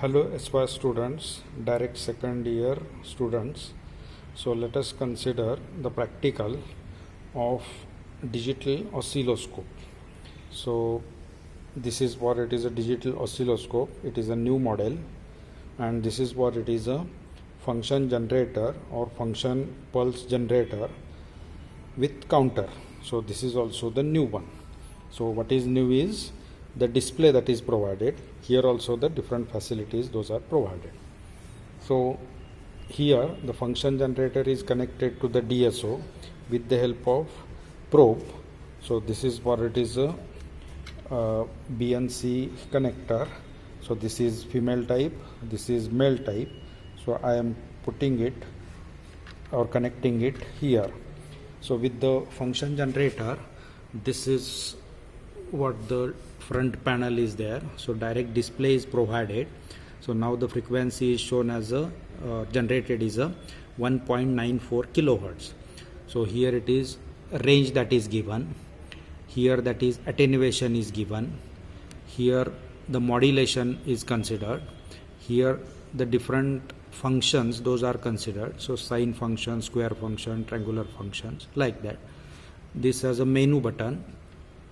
Hello Aspire students, direct second year students. So let us consider the practical of digital oscilloscope. So this is what it is, a digital oscilloscope. It is a new model, and this is what it is, a function generator or function pulse generator with counter. So this is also the new one. So what is new is the display that is provided. Here also the different facilities, those are provided. So here the function generator is connected to the DSO with the help of probe. So this is what it is, a BNC connector. So this is female type, this is male type. So I am putting it or connecting it here. So with the function generator, this is what the front panel is there. So direct display is provided. So now the frequency is shown as a generated is a 1.94 kilohertz. So here it is range that is given, here that is attenuation is given, here the modulation is considered, here the different functions, those are considered. So sine function, square function, triangular functions, like that. This has a menu button,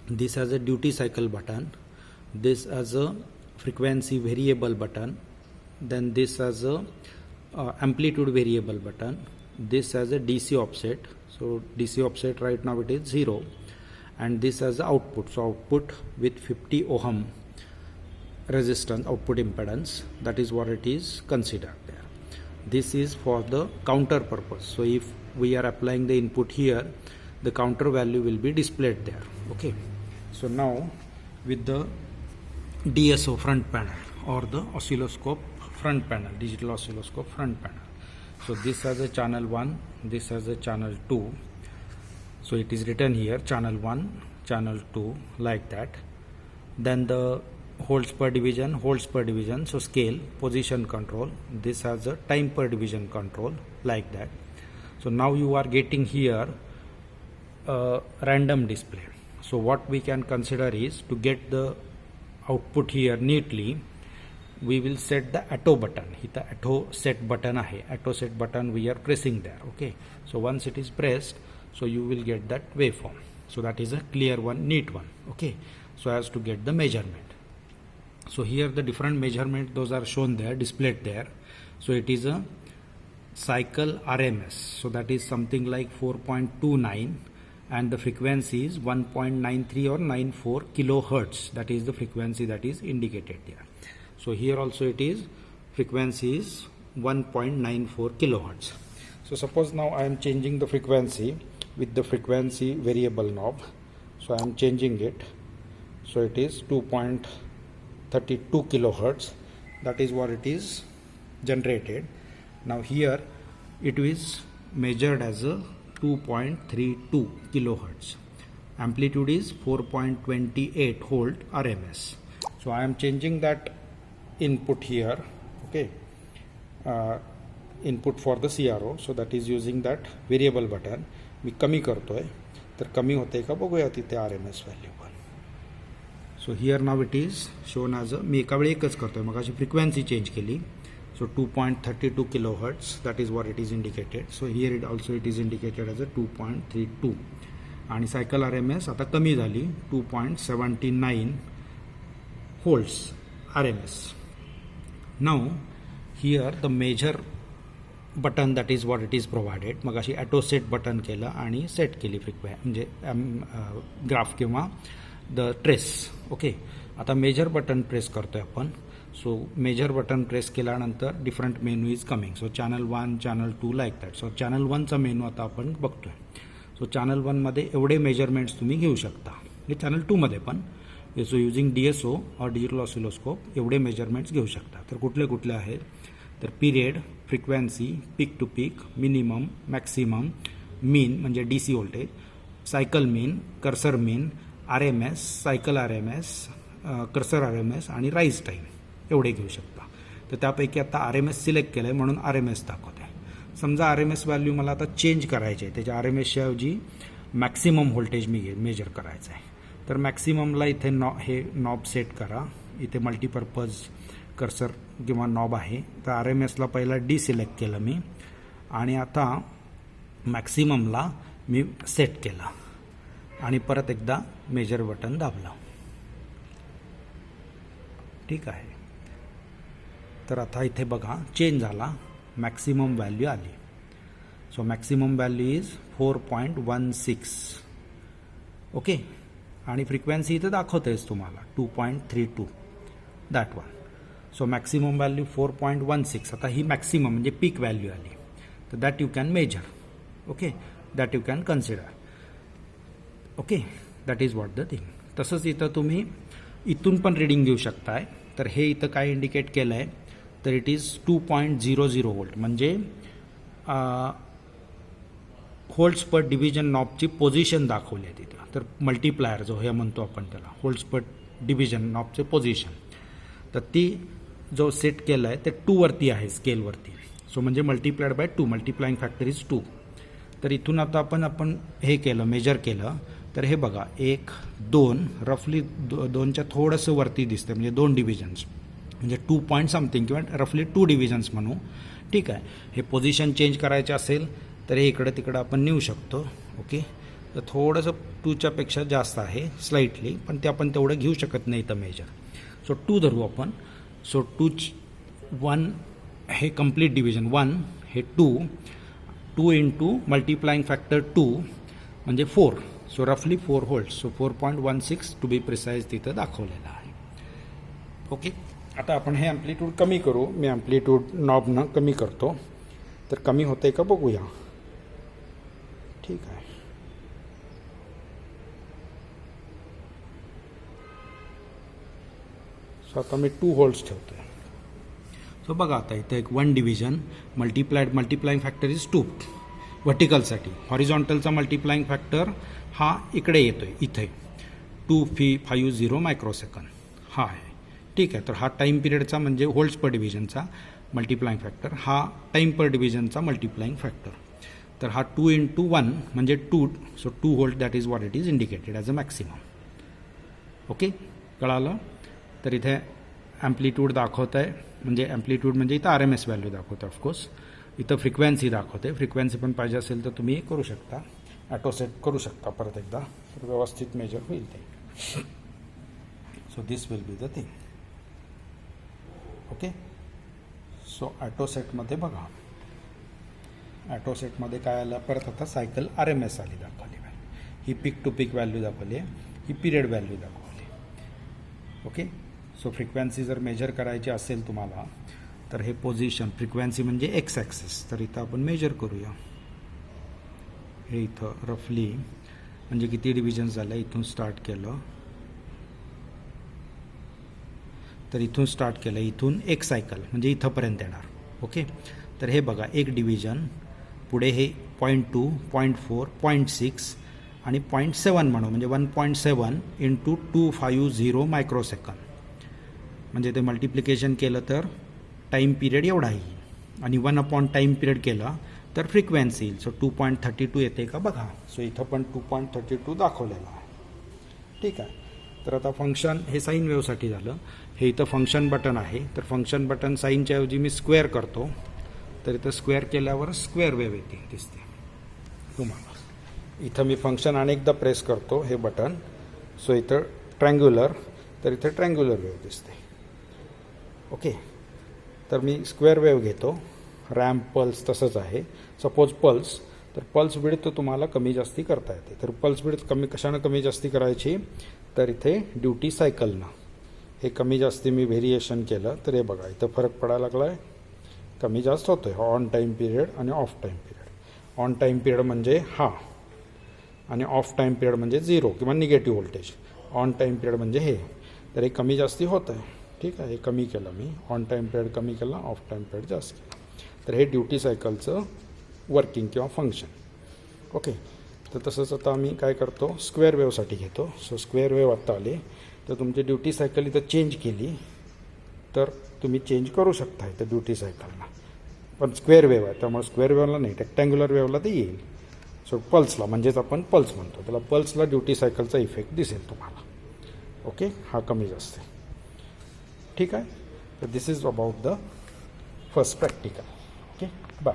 this has a duty cycle button, this has a frequency variable button, then this has a amplitude variable button, this has a DC offset. So DC offset right now it is 0, and this has the output. So output with 50 ohm resistance, output impedance, that is what it is considered there. This is for the counter purpose. So if we are applying the input here, the counter value will be displayed there. Okay. So now with the DSO front panel or the oscilloscope front panel, digital oscilloscope front panel. So this has a channel 1, this has a channel 2. So it is written here channel 1, channel 2, like that. Then the holds per division, so scale, position control. This has a time per division control, like that. So now you are getting here a random display. So what we can consider is, to get the output here neatly, we will set the auto button. The auto set button ahe. Auto set button we are pressing there. Okay. So once it is pressed, so you will get that waveform. So that is a clear one, neat one. Okay. So as to get the measurement. So here the different measurement, those are shown there, displayed there. So it is a cycle RMS. So that is something like 4.29. And the frequency is 1.93 or 94 kilohertz. That is the frequency that is indicated there. So here also it is, frequency is 1.94 kilohertz. So suppose now I am changing the frequency with the frequency variable knob. So I am changing it. So it is 2.32 kilohertz. That is what it is generated. Now here it is measured as a 2.32 kilohertz. Amplitude is 4.28 volt RMS. So I am changing that input here. Okay, input for the CRO. So that is using that variable button. मी कमी करतोय, तर कमी होते का बघूया तिथे RMS value पण. So here now it is shown as a, मी एका वेळी एकच करतोय, मग अशी फ्रिक्वेन्सी चेंज केली. So 2.32 kilohertz, that is what it is indicated. So here it also it is indicated as a 2.32. आणि cycle RMS आता कमी झाली, 2.79 volts RMS. Now here the measure button, that is what it is provided. मग अशी auto set button केलं आणि set केली frequency, म्हणजे ग्राफ किंवा द ट्रेस. ओके. आता मेजर बटन प्रेस करतोय आपण. सो मेजर बटन प्रेस केल्यानंतर different menu is coming. So channel 1, channel 2, like that. So channel 1चा मेनू आता आपण बघतोय. सो चॅनल 1मध्ये एवढे मेजरमेंट्स तुम्ही घेऊ शकता. हे चॅनल 2मध्ये पण सो युजिंग DSO और डिजिटल ऑसिलोस्कोप एवढे मेजरमेंट्स घेऊ शकता. तर कुठले कुठले आहेत, तर period, frequency, peak to peak, minimum, maximum, mean म्हणजे DC voltage, cycle mean, cursor mean, RMS, cycle RMS, cursor RMS आणि राईज टाईम एवढे घेऊ शकता. तर त्यापैकी आता RMS सिलेक्ट केलं आहे म्हणून RMS दाखवत आहे. समजा RMS व्हॅल्यू मला आता चेंज करायची आहे, त्याच्या RMSच्या ऐवजी मॅक्सिमम व्होल्टेज मी मेजर करायचं आहे. तर मॅक्सिममला इथे हे नॉब सेट करा, इथे मल्टीपर्पज कर्सर किंवा नॉब आहे. तर RMSला पहिला डिसिलेक्ट केलं मी आणि आता मॅक्सिममला मी सेट केला आणि परत एकदा मेजर बटन दाबलं. ठीक आहे. तर आता इथे बघा चेंज झाला, मॅक्सिमम व्हॅल्यू आली. So maximum value is 4.16. Okay. आणि फ्रिक्वेन्सी इथं दाखवतेच तुम्हाला 2.32 that one. So maximum value 4.16. आता ही मॅक्सिमम म्हणजे पीक व्हॅल्यू आली. तर that you can major. Okay. That you can consider. Okay. That is what the thing. तसंच इथं तुम्ही इथून पण रिडिंग घेऊ शकताय. तर हे इथं काय इंडिकेट केलं आहे, तर इट इज 2.00 व्होल्ट. म्हणजे होल्ड्स पर डिव्हिजन नॉबची पोझिशन दाखवली आहे तिथं. तर मल्टीप्लायर जो हे म्हणतो आपण त्याला, होल्ड्स पर डिव्हिजन नॉबचे पोझिशन, तर ती जो सेट केलं आहे ते 2 वरती आहे स्केलवरती. सो म्हणजे multiplied by 2, multiplying factor is 2. तर इथून आता आपण हे केलं, मेजर केलं, तर हे बघा 1, 2 रफली 2च्या थोडंसं वरती दिसतं, म्हणजे 2 डिव्हिजन्स, म्हणजे 2 पॉईंट समथिंग किंवा रफली 2 डिव्हिजन्स म्हणू. ठीक आहे. हे पोझिशन चेंज करायचे असेल तर हे इकडं तिकडं आपण नेऊ शकतो. ओके. तर थोडंसं 2च्या पेक्षा जास्त आहे स्लाइटली, पण ते आपण तेवढं घेऊ शकत नाही इथं मेजर. सो 2 धरू आपण. सो 1 हे कम्प्लीट डिव्हिजन, 1 हे 2 इंटू मल्टीप्लाइंग फॅक्टर 2 म्हणजे 4. सो रफली 4 volts. So 4.16 to be precise तिथं दाखवलेलं आहे. ओके. आता आपण हे ॲम्प्लिट्यूड कमी करू. मी ॲम्प्लिट्यूड नॉबनं कमी करतो. तर कमी होतंय का बघूया. ठीक आहे. सो आता मी 2 व्होल्ट्स ठेवतो. सो बघा आता इथं एक 1 डिव्हिजन मल्टीप्लाइंग फॅक्टर इज 2 व्हर्टिकलसाठी. हॉरिझॉन्टलचा मल्टीप्लाइंग फॅक्टर हा इकडे येतोय, इथे 250 मायक्रोसेकंद हा आहे. ठीक आहे. तर हा टाईम पिरियडचा म्हणजे होल्ड्स पर डिव्हिजनचा मल्टीप्लाइंग फॅक्टर, हा टाईम पर डिव्हिजनचा मल्टीप्लाइंग फॅक्टर. तर हा 2 इंटू 1 म्हणजे 2. So 2 volt that is what it is indicated as a maximum. Okay. कळालं. तर इथे ॲम्प्लिट्यूड दाखवत आहे, म्हणजे ॲम्प्लिट्यूड म्हणजे इथं RMS व्हॅल्यू दाखवतं. ऑफकोर्स इथं फ्रिक्वेन्सी दाखवते. फ्रिक्वेन्सी पण पाहिजे असेल तर तुम्ही करू शकता, ॲटोसेट करू शकता परत एकदा, तर व्यवस्थित मेजर होईल ते. So this will be the thing. Okay. So ॲटोसेटमध्ये बघा, ॲटोसेटमध्ये काय आलं परत आता सायकल RMS आली दाखवली. ही पीक टू पीक व्हॅल्यू दाखवली आहे, ही पिरियड व्हॅल्यू दाखवली. ओके. सो फ्रिक्वेन्सी जर मेजर करायची असेल तुम्हाला तर हे पोझिशन फ्रिक्वेन्सी म्हणजे एक्स ॲक्सिस, तर इथं आपण मेजर करूया. हे इथं रफली म्हणजे किती डिव्हिजन्स झाले, इथून स्टार्ट केलं तर इथून स्टार्ट केलं, इथून एक सायकल म्हणजे इथंपर्यंत येणार. ओके. तर हे बघा एक डिव्हिजन, पुढे हे 0.2, 0.4, 0.6 आणि 0.7 म्हणू, म्हणजे 1.7 इंटू 250 मायक्रोसेकंद. म्हणजे ते मल्टिप्लिकेशन केलं तर टाईम पिरियड एवढा येईल आणि 1 टाईम पिरियड केला तर फ्रिक्वेन्सी येईल. सो 2.32 येते का बघा. सो इथं पण 2.32 दाखवलेलं आहे. ठीक आहे. तर आता फंक्शन हे साईन वेव्हसाठी झालं. हे इथं फंक्शन बटन आहे, तर फंक्शन बटन साईनच्या ऐवजी मी स्क्वेअर करतो, तर इथं स्क्वेअर केल्यावर स्क्वेअर वेव्ह येते दिसते तुम्हाला. इथं मी फंक्शन अनेकदा प्रेस करतो हे बटन. सो इथं ट्रँग्युलर, तर इथं ट्रँग्युलर वेव्ह दिसते. ओके. तर मी स्क्वेअर वेव्ह घेतो. रॅम्प पल्स तसंच आहे. सपोज पल्स, तर पल्स विड्थ तुम्हाला कमी जास्ती करता येते. तर पल्स विड्थ कशानं कमी जास्ती करायची, तर इथे ड्युटी सायकलनं हे कमी जास्ती मी व्हेरिएशन केलं तर हे बघा इथं फरक पडायला लागला आहे, कमी जास्त होतो आहे. ऑन टाईम पिरियड आणि of time period. On time period म्हणजे हा आणि ऑफ टाईम पिरियड म्हणजे 0 किंवा negative voltage. On time period म्हणजे हे, तर हे कमी जास्ती होत आहे. ठीक आहे. हे कमी केलं मी, ऑन टाईम पिरियड कमी केला, ऑफ टाईम पिरियड जास्त केला. तर हे ड्युटी सायकलचं वर्किंग किंवा फंक्शन. ओके. तर तसंच आता आम्ही काय करतो, स्क्वेअर वेव्हसाठी घेतो. सो स्क्वेअर वेव्ह आत्ता आली, तर तुमची ड्युटी सायकल इथं चेंज केली तर तुम्ही चेंज करू शकता इथं ड्युटी सायकलला. पण स्क्वेअर वेव्ह आहे त्यामुळे स्क्वेअर वेव्हला नाही, रेक्टँग्युलर वेव्हला ते येईल. सो पल्सला, म्हणजेच आपण पल्स म्हणतो त्याला, पल्सला ड्युटी सायकलचा इफेक्ट दिसेल तुम्हाला. ओके. हा कमी जास्त आहे. ठीक आहे. तर this is about the first practical. Okay, bye.